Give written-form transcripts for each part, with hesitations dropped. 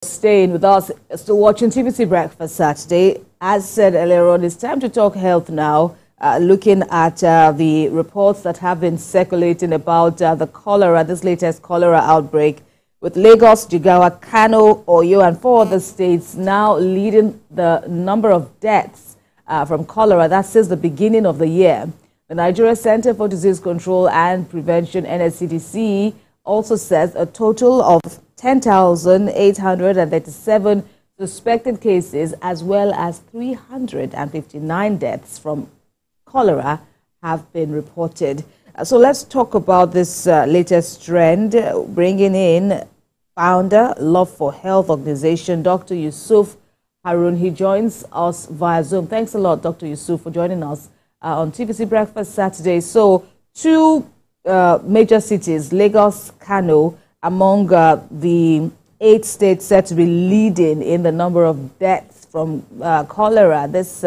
Staying with us, still watching TVC Breakfast Saturday. As said earlier on, it's time to talk health now, looking at the reports that have been circulating about the cholera, this latest cholera outbreak, with Lagos, Jigawa, Kano, Oyo, and 4 other states now leading the number of deaths from cholera. That's since the beginning of the year. The Nigeria Center for Disease Control and Prevention, NCDC, also says a total of 10,837 suspected cases as well as 359 deaths from cholera have been reported. So let's talk about this latest trend, bringing in founder, Love for Health organization, Dr. Yusuf Harun. He joins us via Zoom. Thanks a lot, Dr. Yusuf, for joining us on TVC Breakfast Saturday. So 2 major cities, Lagos, Kano, among the 8 states said to be leading in the number of deaths from cholera, this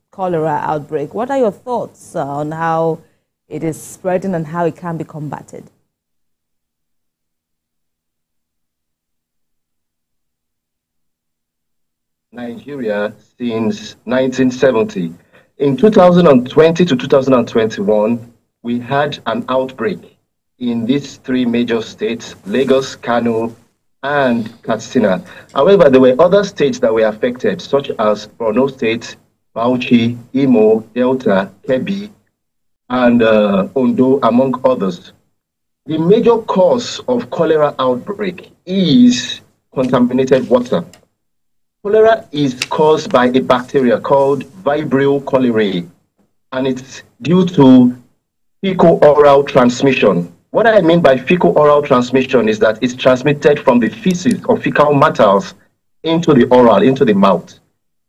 cholera outbreak. What are your thoughts on how it is spreading and how it can be combated? Nigeria since 1970. In 2020 to 2021, we had an outbreak in these 3 major states, Lagos, Kano, and Katsina. However, there were other states that were affected, such as Borno State, Bauchi, Imo, Delta, Kebbi, and Ondo, among others. The major cause of cholera outbreak is contaminated water. Cholera is caused by a bacteria called Vibrio cholerae, and it's due to fecal-oral transmission. What I mean by fecal-oral transmission is that it's transmitted from the feces or fecal matters into the oral, into the mouth.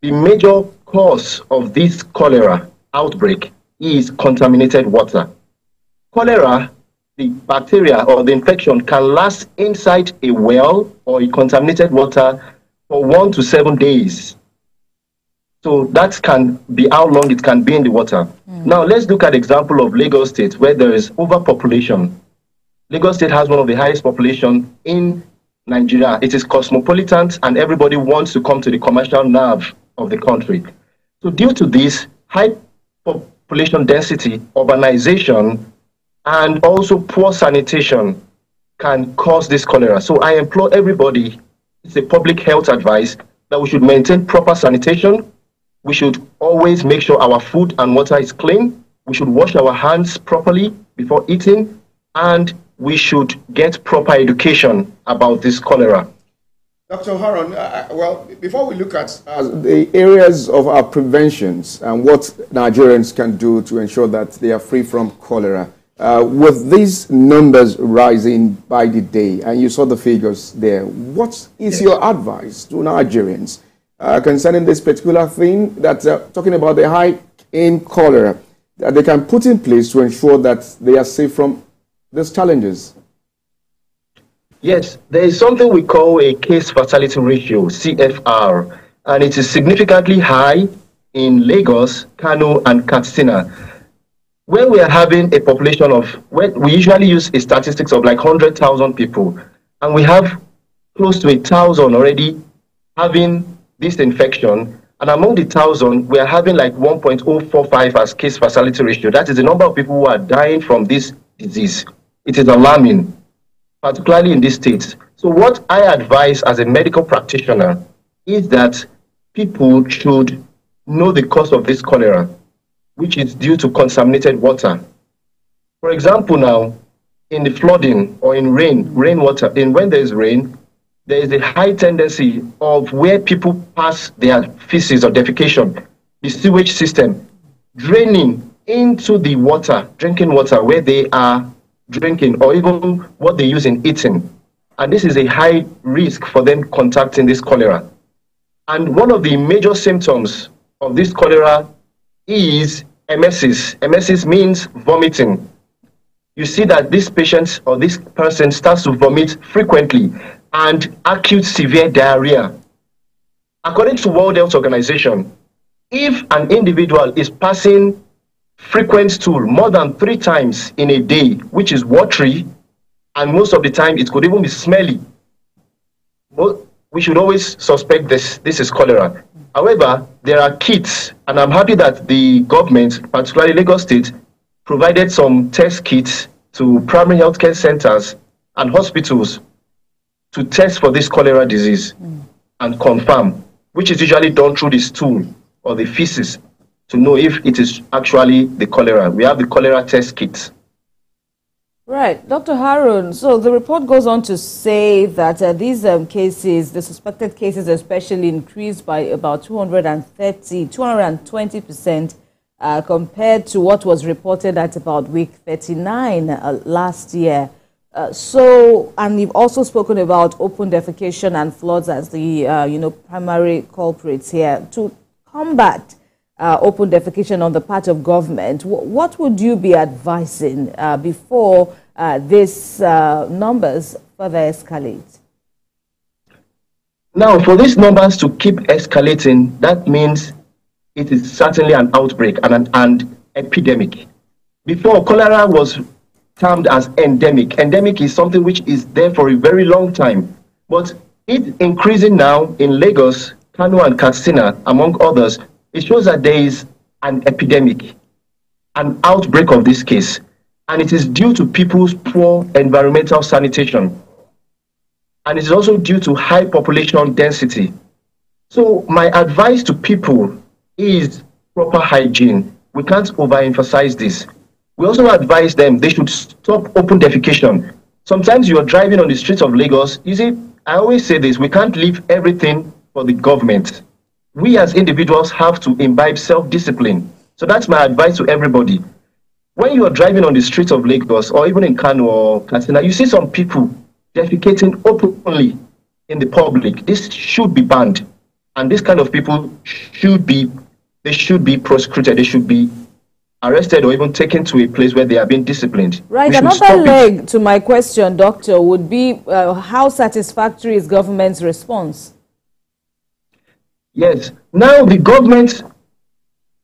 The major cause of this cholera outbreak is contaminated water. Cholera, the bacteria or the infection, can last inside a well or a contaminated water for 1 to 7 days. So that can be how long it can be in the water. Now let's look at the example of Lagos State, where there is overpopulation. Lagos State has one of the highest population in Nigeria. It is cosmopolitan and everybody wants to come to the commercial nerve of the country. So due to this high population density, urbanization, and also poor sanitation can cause this cholera. So I implore everybody, it's a public health advice, that we should maintain proper sanitation. We should always make sure our food and water is clean. We should wash our hands properly before eating, and we should get proper education about this cholera. Dr. Harun, well, before we look at the areas of our preventions and what Nigerians can do to ensure that they are free from cholera, with these numbers rising by the day, and you saw the figures there, what is your advice to Nigerians concerning this particular thing, that talking about the high in cholera, that they can put in place to ensure that they are safe from these challenges? Yes, there is something we call a case fatality ratio, CFR, and it is significantly high in Lagos, Kano, and Katsina. When we are having a population of, we usually use a statistics of like 100,000 people, and we have close to 1,000 already having this infection, and among the 1,000, we are having like 1.045 as case fatality ratio. That is the number of people who are dying from this disease. It is alarming, particularly in these states. So what I advise as a medical practitioner is that people should know the cause of this cholera, which is due to contaminated water. For example, now, in the flooding or in rainwater, when there is rain, there is a high tendency of where people pass their feces or defecation, the sewage system, draining into the water, drinking water, where they are drinking, or even what they use in eating. And this is a high risk for them contacting this cholera. And one of the major symptoms of this cholera is emesis. Emesis means vomiting. You see that this patient or this person starts to vomit frequently, and acute severe diarrhea. According to World Health Organization, if an individual is passing frequent stool more than 3 times in a day, which is watery, and most of the time it could even be smelly, we we should always suspect this is cholera. However, there are kits, and I'm happy that the government, particularly Lagos State, provided some test kits to primary healthcare centers and hospitals to test for this cholera disease and confirm, which is usually done through the stool or the feces to know if it is actually the cholera. We have the cholera test kits. Right. Dr. Harun, so the report goes on to say that these cases, the suspected cases especially, increased by about 220% compared to what was reported at about week 39 last year. And you've also spoken about open defecation and floods as the primary culprits here. To combat open defecation on the part of government, what would you be advising before these numbers further escalate? Now, for these numbers to keep escalating, that means it is certainly an outbreak and an epidemic. Before, cholera was termed as endemic. Endemic is something which is there for a very long time, but it increasing now in Lagos, Kano and Katsina, among others. It shows that there is an epidemic, an outbreak of this case, and it is due to people's poor environmental sanitation. And it is also due to high population density. So my advice to people is proper hygiene. We can't overemphasize this. We also advise them they should stop open defecation. Sometimes you are driving on the streets of Lagos. You see, I always say this, we can't leave everything for the government. We as individuals have to imbibe self-discipline. So that's my advice to everybody. When you are driving on the streets of Lagos or even in Kano or Katsina, you see some people defecating openly in the public. This should be banned. And this kind of people should be prosecuted. They should be arrested or even taken to a place where they are being disciplined. Right. Another leg to my question, Doctor, would be how satisfactory is government's response? Yes. Now the government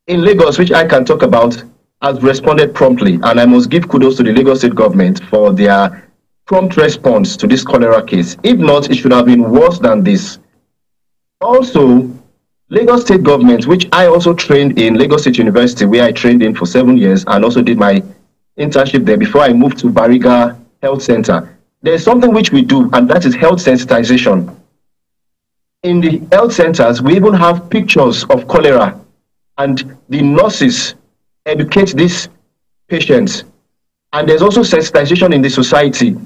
in Lagos, which I can talk about, has responded promptly, and I must give kudos to the Lagos State government for their prompt response to this cholera case. If not, it should have been worse than this. Also, Lagos State government, which I also trained in Lagos State University, where I trained in for 7 years and also did my internship there before I moved to Bariga Health Center. There's something which we do, and that is health sensitization. In the health centers, we even have pictures of cholera, and the nurses educate these patients. And there's also sensitization in the society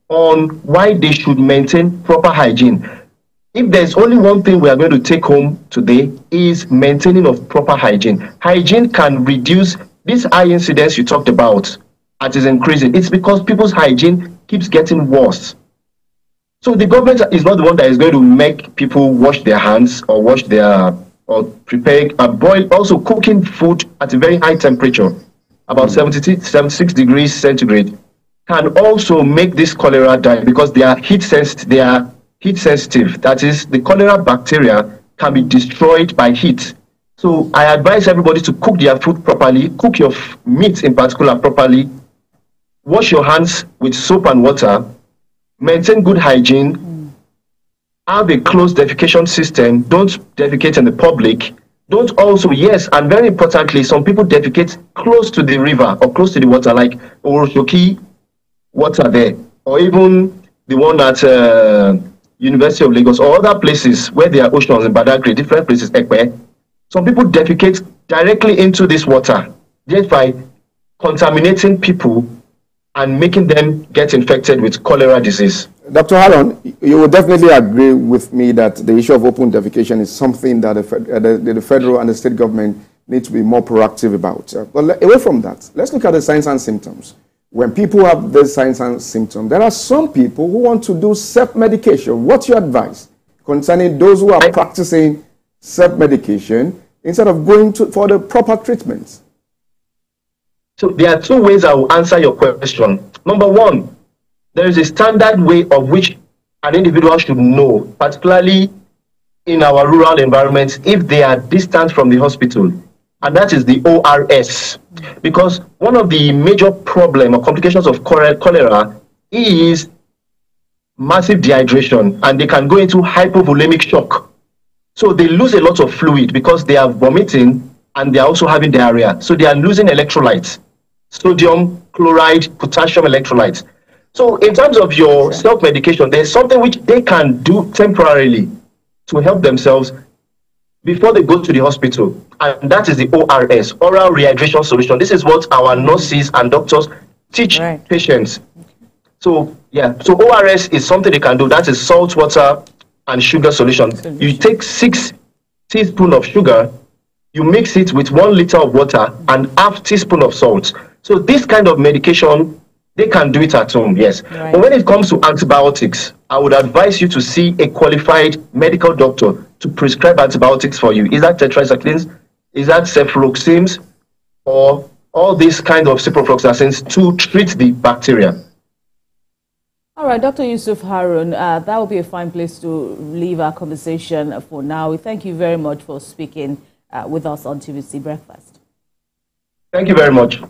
on why they should maintain proper hygiene. If there's only one thing we are going to take home today is maintaining of proper hygiene. Hygiene can reduce this high incidence you talked about as is increasing. It's because people's hygiene keeps getting worse. So the government is not the one that is going to make people wash their hands or or prepare and boil, also cooking food at a very high temperature, about 76 degrees centigrade, can also make this cholera die because they are heat sensitive. That is, the cholera bacteria can be destroyed by heat. So I advise everybody to cook their food properly, cook your meat in particular properly, wash your hands with soap and water, maintain good hygiene, have a closed defecation system, don't defecate in the public, don't also, yes, and very importantly, some people defecate close to the river or close to the water, like Oroshoki water there, or even the one at University of Lagos or other places where there are oceans in Badagry, different places, Ekpe. Some people defecate directly into this water, thereby contaminating people and making them get infected with cholera disease. Dr. Harun, you will definitely agree with me that the issue of open defecation is something that the federal and the state government need to be more proactive about. But away from that, let's look at the signs and symptoms. When people have these signs and symptoms, there are some people who want to do self-medication. What's your advice concerning those who are practicing self-medication instead of going for the proper treatments? So there are two ways I will answer your question. Number one, there is a standard way of which an individual should know, particularly in our rural environments, if they are distant from the hospital, and that is the ORS. Because one of the major problems or complications of cholera is massive dehydration, and they can go into hypovolemic shock. So they lose a lot of fluid because they are vomiting and they are also having diarrhea. So they are losing electrolytes, sodium, chloride, potassium electrolytes. So in terms of your self-medication, there's something which they can do temporarily to help themselves before they go to the hospital. And that is the ORS, oral rehydration solution. This is what our nurses and doctors teach patients. So, yeah, so ORS is something they can do. That is salt water and sugar solution. You take 6 teaspoons of sugar, you mix it with 1 liter of water and half teaspoon of salt. So this kind of medication, they can do it at home, yes. But when it comes to antibiotics, I would advise you to see a qualified medical doctor to prescribe antibiotics for you. Is that tetracyclines? Is that cefuroxime? Or all these kind of ciprofloxacins to treat the bacteria? All right, Dr. Yusuf Harun, that will be a fine place to leave our conversation for now. We thank you very much for speaking with us on TVC Breakfast. Thank you very much.